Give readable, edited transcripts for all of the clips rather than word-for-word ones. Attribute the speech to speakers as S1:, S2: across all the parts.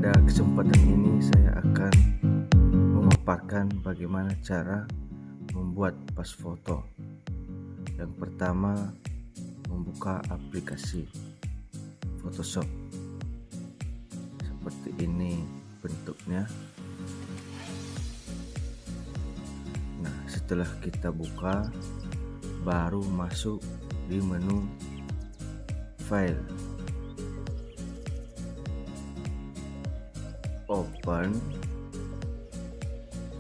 S1: Pada kesempatan ini saya akan memaparkan bagaimana cara membuat pas foto. Yang pertama, membuka aplikasi Photoshop. Seperti ini bentuknya. Nah, setelah kita buka, baru masuk di menu file, open,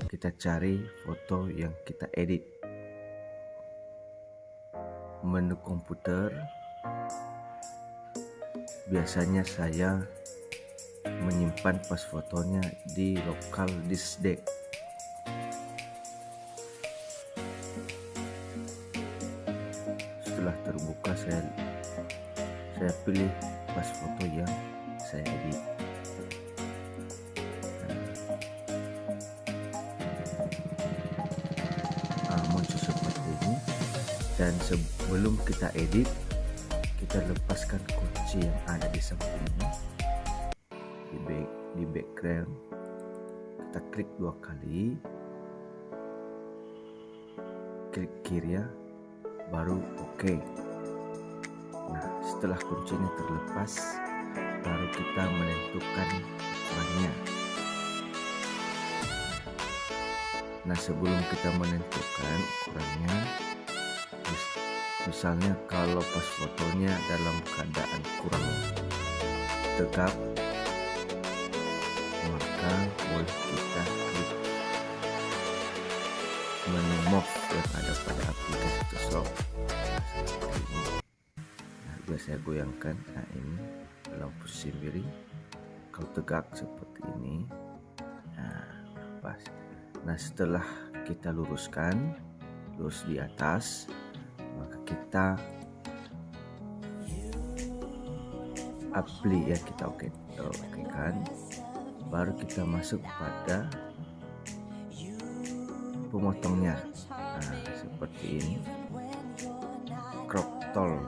S1: kita cari foto yang kita edit. Menu komputer, biasanya saya menyimpan pas fotonya di local disk D. Setelah terbuka, saya pilih pas foto yang saya edit. Muncul seperti ini. Dan sebelum kita edit, kita lepaskan kunci yang ada di sampingnya di background. Kita klik 2 kali, klik kiri ya, baru oke. Nah, setelah kuncinya terlepas, baru kita menentukan ukurannya. Nah, sebelum kita menentukan ukurannya, misalnya kalau pas fotonya dalam keadaan kurang tegap, maka boleh kita klik menu move yang ada pada aplikasi Photoshop. Seperti ini. Nah, biar saya goyangkan. Nah, ini dalam posisi miring. Kalau tegak seperti ini, nah pas. Nah, setelah kita lurus di atas, maka kita apply ya, kita oke kan. Baru kita masuk pada pemotongnya. Nah, seperti ini, crop tool.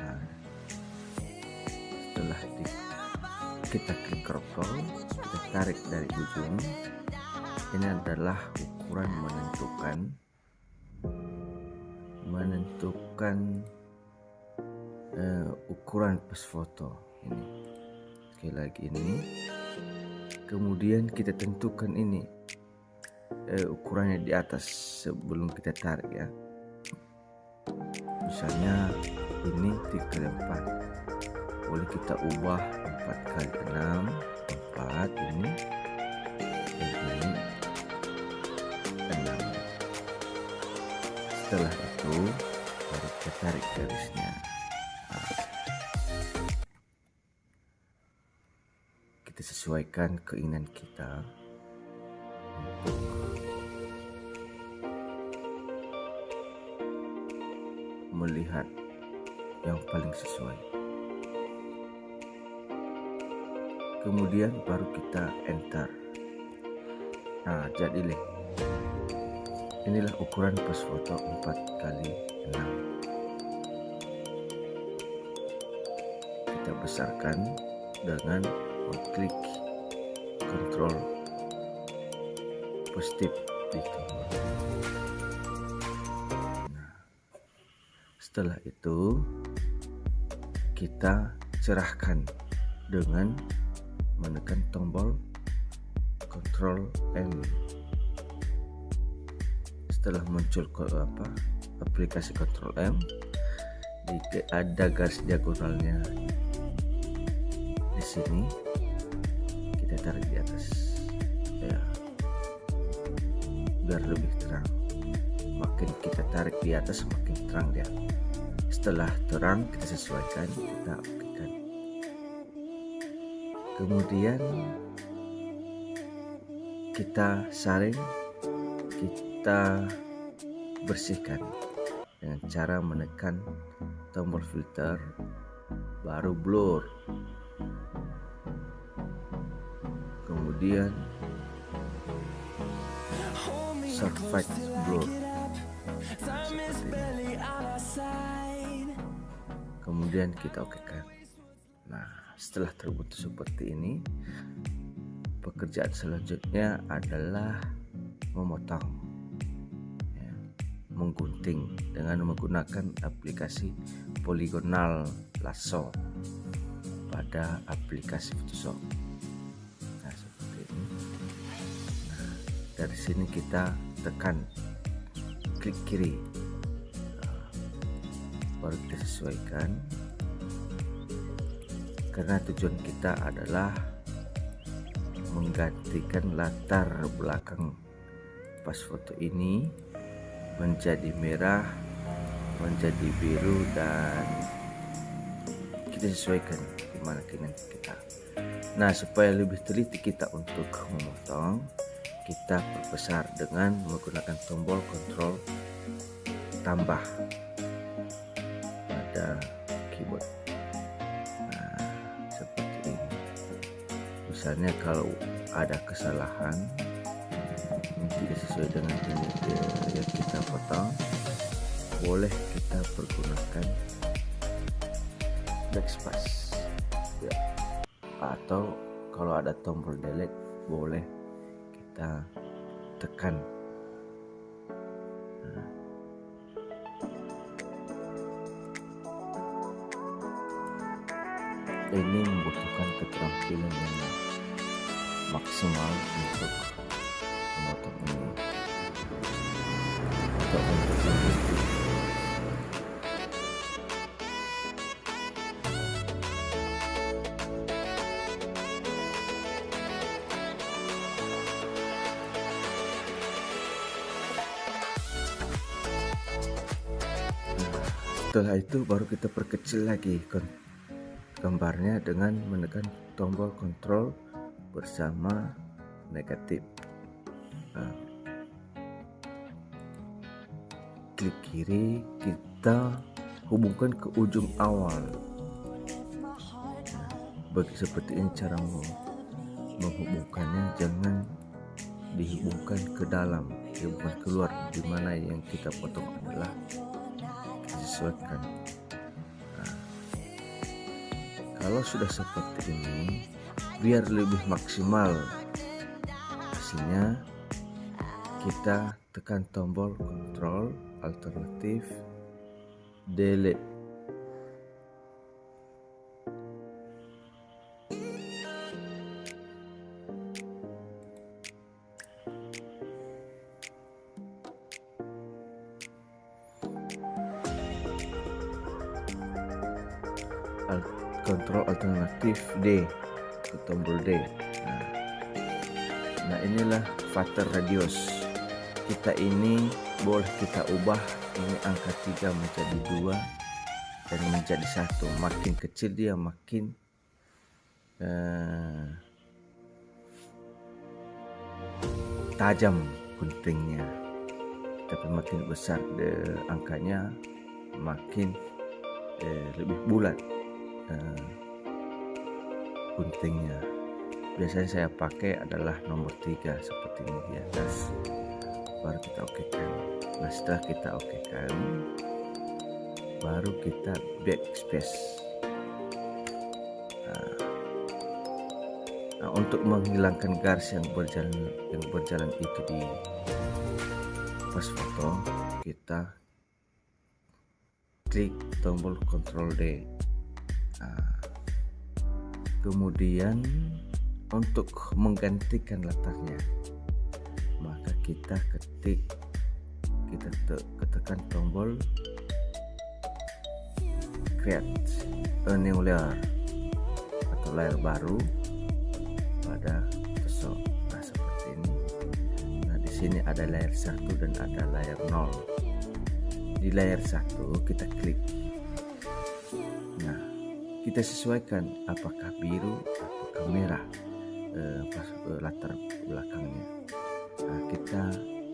S1: Nah, setelah kita klik crop tool, kita tarik dari ujung. Ini adalah ukuran menentukan ukuran pas foto ini. Sekali lagi ini. Kemudian kita tentukan ini ukurannya di atas sebelum kita tarik ya. Misalnya ini 3x4, boleh kita ubah 4x6, 4 ini, dan ini 6. Setelah itu baru kita tarik garisnya. Kita sesuaikan keinginan kita untuk melihat yang paling sesuai. Kemudian baru kita enter. Nah, jadilah inilah ukuran pas foto 4x6. Kita besarkan dengan klik Ctrl positif di tombol. Nah, setelah itu kita cerahkan dengan menekan tombol Ctrl M. Setelah muncul aplikasi Ctrl M, ada garis diagonalnya di sini. Kita tarik di atas ya, biar lebih terang. Makin kita tarik di atas, makin terang dia. Setelah terang, kita sesuaikan, kita okekan. Kemudian kita saring, kita bersihkan dengan cara menekan tombol filter, baru blur. Kemudian surface blur. Nah, seperti ini. Kemudian kita okekan. Nah, setelah terbentuk seperti ini, pekerjaan selanjutnya adalah memotong, ya, menggunting dengan menggunakan aplikasi poligonal lasso pada aplikasi Photoshop. Nah, seperti ini. Nah, dari sini kita tekan klik kiri, baru kita sesuaikan, karena tujuan kita adalah menggantikan latar belakang pas foto ini menjadi merah, menjadi biru, dan kita sesuaikan gimana nanti kita. Nah, supaya lebih teliti kita untuk memotong, kita perbesar dengan menggunakan tombol kontrol tambah pada keyboard. Nah, seperti ini. Misalnya kalau ada kesalahan yang tidak sesuai dengan yang kita potong, boleh kita pergunakan backspace, ya. Atau kalau ada tombol delete, boleh kita tekan. Nah, ini membutuhkan keterampilan yang maksimal untuk memotong ini atau untuk mengganti. Setelah itu baru kita perkecil lagi gambarnya dengan menekan tombol kontrol bersama negatif. Nah, klik kiri, kita hubungkan ke ujung awal. Nah, seperti ini cara menghubungkannya, jangan dihubungkan ke dalam, dihubungkan keluar, dimana yang kita potong adalah disesuaikan. Nah, kalau sudah seperti ini, biar lebih maksimal hasilnya, kita tekan tombol kontrol alternatif delete. Kontrol alternatif D, ke tombol D. Nah, inilah factor radius kita. Ini boleh kita ubah ini angka 3 menjadi 2 dan menjadi 1. Makin kecil dia makin tajam guntingnya, tapi makin besar angkanya makin lebih bulat guntingnya. Biasanya saya pakai adalah nomor 3 seperti ini di atas, baru kita okekan. Nah, setelah kita okekan, baru kita backspace. Nah, untuk menghilangkan garis yang berjalan itu di pas foto, kita klik tombol Ctrl D. Nah, kemudian untuk menggantikan latarnya, maka kita tekan tombol create a new layer atau layar baru pada Photoshop. Nah, seperti ini. Nah, di sini ada layar 1 dan ada layar 0. Di layar 1 kita klik. Nah, kita sesuaikan apakah biru atau merah latar belakangnya. Nah, kita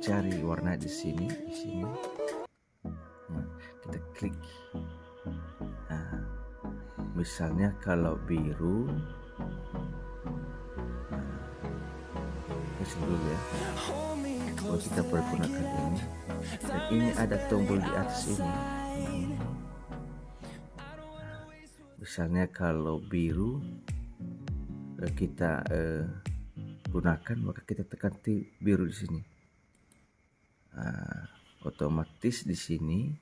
S1: cari warna di sini. Nah, kita klik. Nah, misalnya kalau biru, dulu ya, kalau kita pergunakan ini, dan ini ada tombol di atas ini. Misalnya kalau biru, kita pergunakan, maka kita tekan titik biru di sini. Otomatis di sini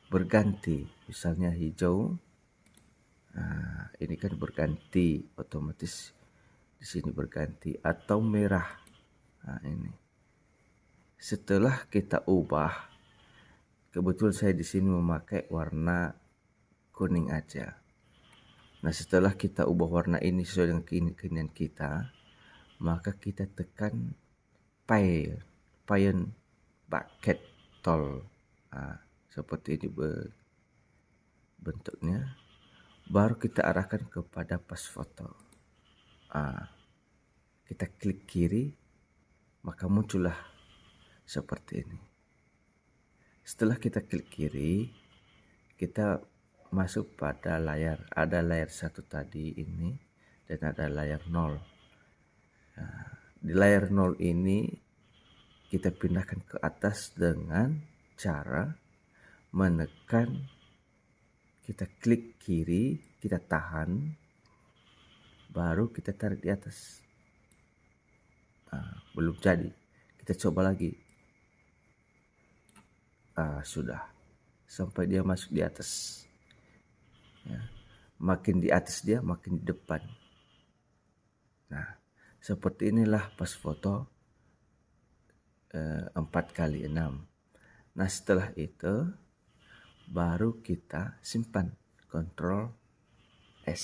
S1: berganti, misalnya hijau. Ini kan berganti, otomatis di sini berganti, atau merah. Ini. Setelah kita ubah, kebetulan saya di sini memakai warna kuning aja. Nah, setelah kita ubah warna ini sesuai dengan keinginan kita, maka kita tekan Paint Bucket Tool. Seperti ini bentuknya. Baru kita arahkan kepada pas foto. Kita klik kiri, maka muncullah seperti ini. Setelah kita klik kiri, kita masuk pada layar. Ada layar 1 tadi ini, dan ada layar 0. Di layar 0 ini kita pindahkan ke atas dengan cara menekan, kita klik kiri, kita tahan, baru kita tarik di atas. Belum jadi, kita coba lagi. Sudah, sampai dia masuk di atas. Makin di atas dia, makin di depan. Nah, seperti inilah pas foto 4x6. Nah, setelah itu baru kita simpan, Ctrl S.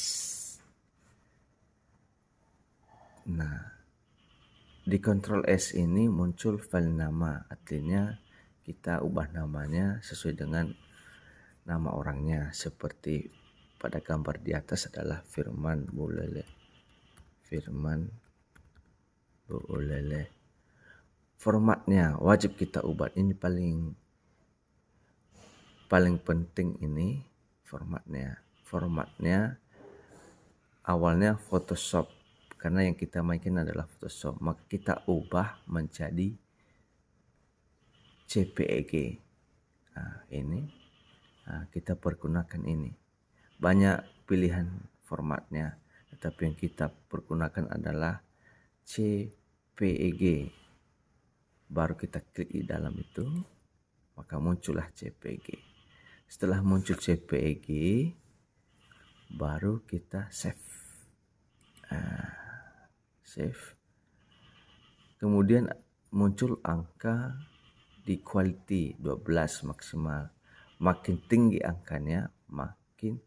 S1: Nah, di Ctrl S ini muncul file nama. Artinya kita ubah namanya sesuai dengan nama orangnya. Seperti pada gambar di atas adalah Firman Bulele. Formatnya wajib kita ubah. Ini paling penting, ini formatnya awalnya Photoshop, karena yang kita mainkan adalah Photoshop, maka kita ubah menjadi JPEG. Ini kita pergunakan ini. Banyak pilihan formatnya, tetapi yang kita pergunakan adalah JPEG. Baru kita klik di dalam itu, maka muncullah JPEG. Setelah muncul JPEG, baru kita save. Kemudian muncul angka di quality 12 maksimal. Makin tinggi angkanya, makin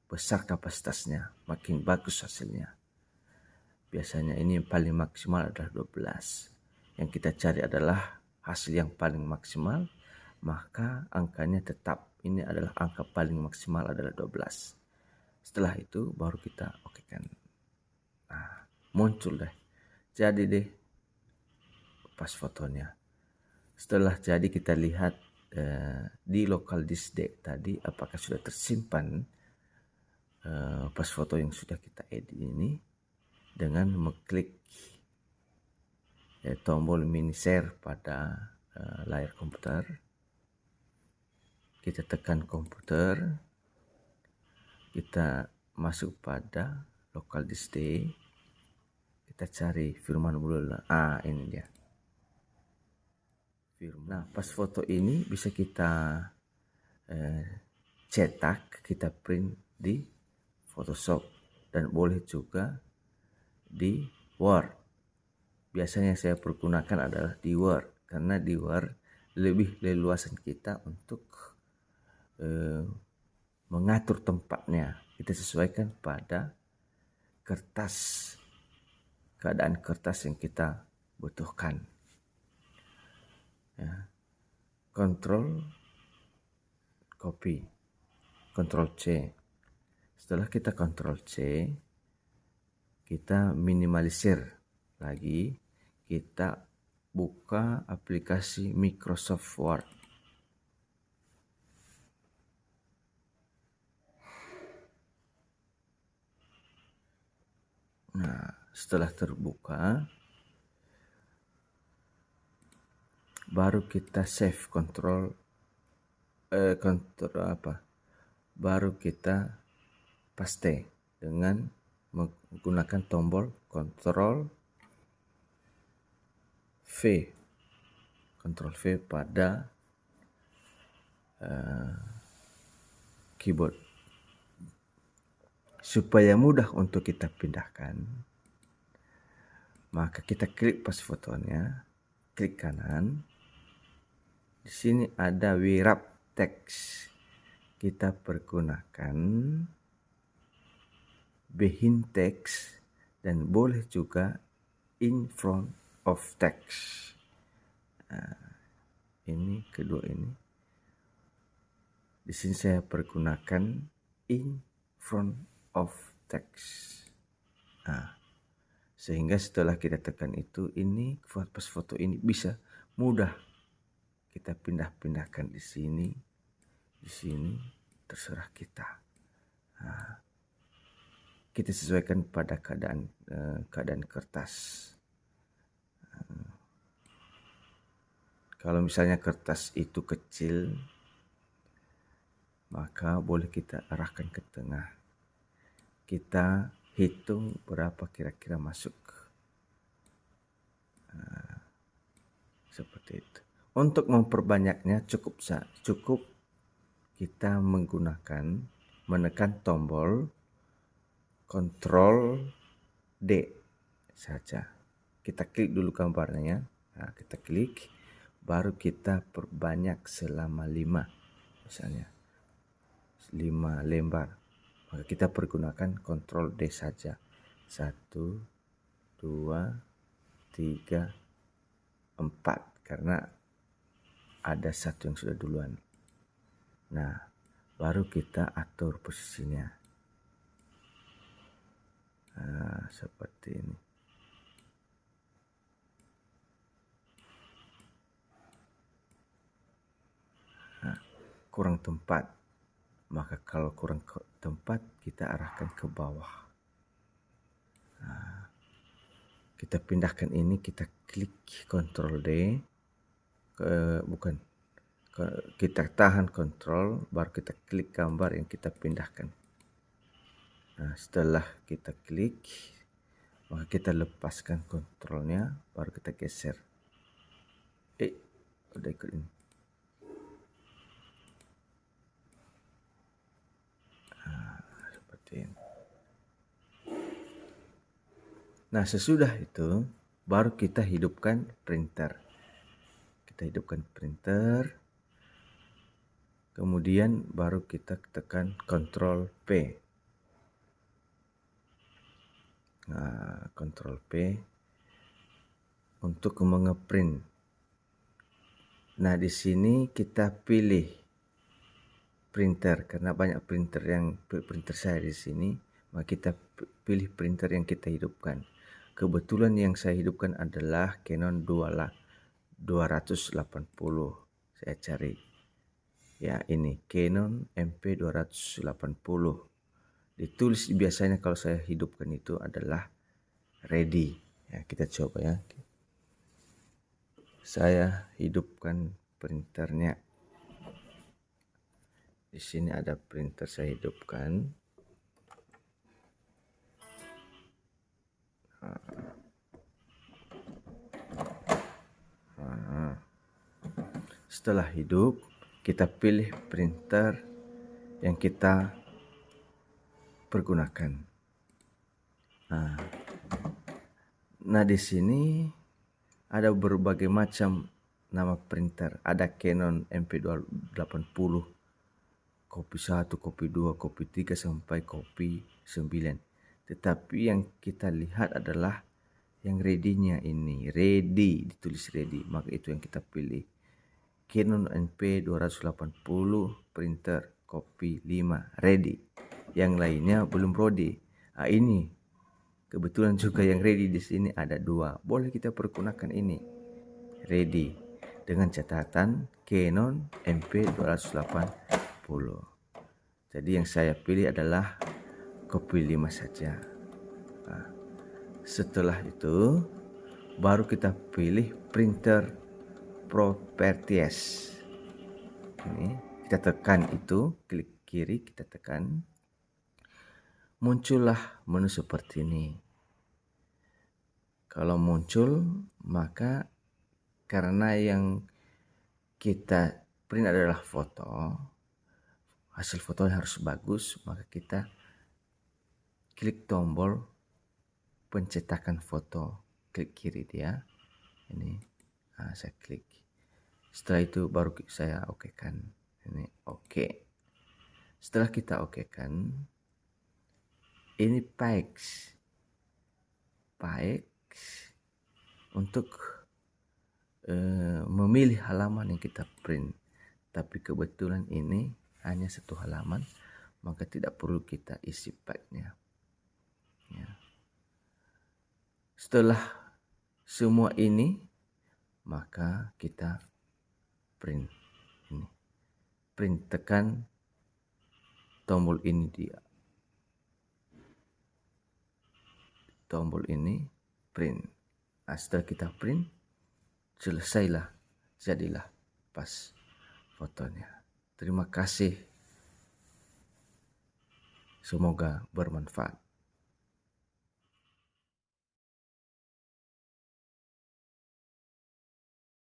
S1: besar kapasitasnya, makin bagus hasilnya. Biasanya ini yang paling maksimal adalah 12. Yang kita cari adalah hasil yang paling maksimal, maka angkanya tetap ini adalah angka paling maksimal adalah 12. Setelah itu baru kita okekan. Muncul deh. Jadi deh pas fotonya. Setelah jadi kita lihat di local disk tadi apakah sudah tersimpan pas foto yang sudah kita edit ini dengan mengklik tombol mini share pada layar komputer. Kita tekan komputer, kita masuk pada local disk D, kita cari Firman Bulele. Ini dia. Nah, pas foto ini bisa kita cetak, kita print di Photoshop, dan boleh juga di Word. Biasanya saya pergunakan adalah di Word, karena di Word lebih leluasan kita untuk mengatur tempatnya. Kita sesuaikan pada kertas, keadaan kertas yang kita butuhkan. Kontrol copy, Ctrl C. Setelah kita Ctrl C, kita minimalisir lagi, kita buka aplikasi Microsoft Word. Nah, setelah terbuka, baru kita save, baru kita paste dengan menggunakan tombol Ctrl V pada keyboard. Supaya mudah untuk kita pindahkan, maka kita klik pas fotonya, klik kanan. Di sini ada wrap text. Kita pergunakan behind text dan boleh juga in front of text. Ini kedua ini. Di sini saya pergunakan in front of text. Sehingga setelah kita tekan itu, ini pas foto ini bisa mudah kita pindah-pindahkan di sini, terserah kita. Kita sesuaikan pada keadaan kertas. Kalau misalnya kertas itu kecil, maka boleh kita arahkan ke tengah. Kita hitung berapa kira-kira masuk. Seperti itu. Untuk memperbanyaknya cukup kita menekan tombol Ctrl D saja. Kita klik dulu gambarnya. Kita klik, baru kita perbanyak selama 5, misalnya 5 lembar. Maka kita pergunakan Ctrl D saja. 1, 2, 3, 4. Karena ada satu yang sudah duluan. Nah, baru kita atur posisinya. Seperti ini. Kurang tempat. Maka kalau kurang tempat, kita arahkan ke bawah. Kita pindahkan ini, kita klik Ctrl D. Kita tahan Ctrl, baru kita klik gambar yang kita pindahkan. Nah, setelah kita klik, maka kita lepaskan kontrolnya, baru kita geser. Udah ikut ini. Seperti ini. Nah, sesudah itu, baru kita hidupkan printer. Kita hidupkan printer. Kemudian baru kita tekan Ctrl P. Ctrl P untuk mengeprint. Nah, di sini kita pilih printer karena banyak printer saya di sini, maka kita pilih printer yang kita hidupkan. Kebetulan yang saya hidupkan adalah Canon 280. Saya cari. Ya, ini Canon MP280. Ditulis biasanya kalau saya hidupkan itu adalah ready. Ya, kita coba ya. Saya hidupkan printernya. Di sini ada printer saya hidupkan. Setelah hidup, kita pilih printer yang kita pergunakan. Nah, di sini ada berbagai macam nama printer. Ada Canon MP280, kopi 1, kopi 2, kopi 3 sampai kopi 9. Tetapi yang kita lihat adalah yang ready-nya ini. Ready, ditulis ready, maka itu yang kita pilih. Canon MP280 printer kopi 5 ready. Yang lainnya belum ready. Ini kebetulan juga yang ready di sini ada 2. Boleh kita pergunakan ini. Ready dengan catatan Canon MP280. Jadi yang saya pilih adalah kopi 5 saja. Setelah itu baru kita pilih printer properties. Ini kita tekan itu, klik kiri kita tekan. muncullah menu seperti ini. Kalau muncul, maka karena yang kita print adalah foto, hasil fotonya harus bagus, maka kita klik tombol pencetakan foto, klik kiri dia. Ini, saya klik. Setelah itu baru saya okekan. Ini oke. Setelah kita okekan, ini page untuk memilih halaman yang kita print. Tapi kebetulan ini hanya satu halaman, maka tidak perlu kita isi page-nya. Ya. Setelah semua ini, maka kita print. Ini. Print, tekan tombol ini dia. Tombol ini print. Nah, setelah kita print, selesailah, jadilah pas fotonya. Terima kasih. Semoga bermanfaat.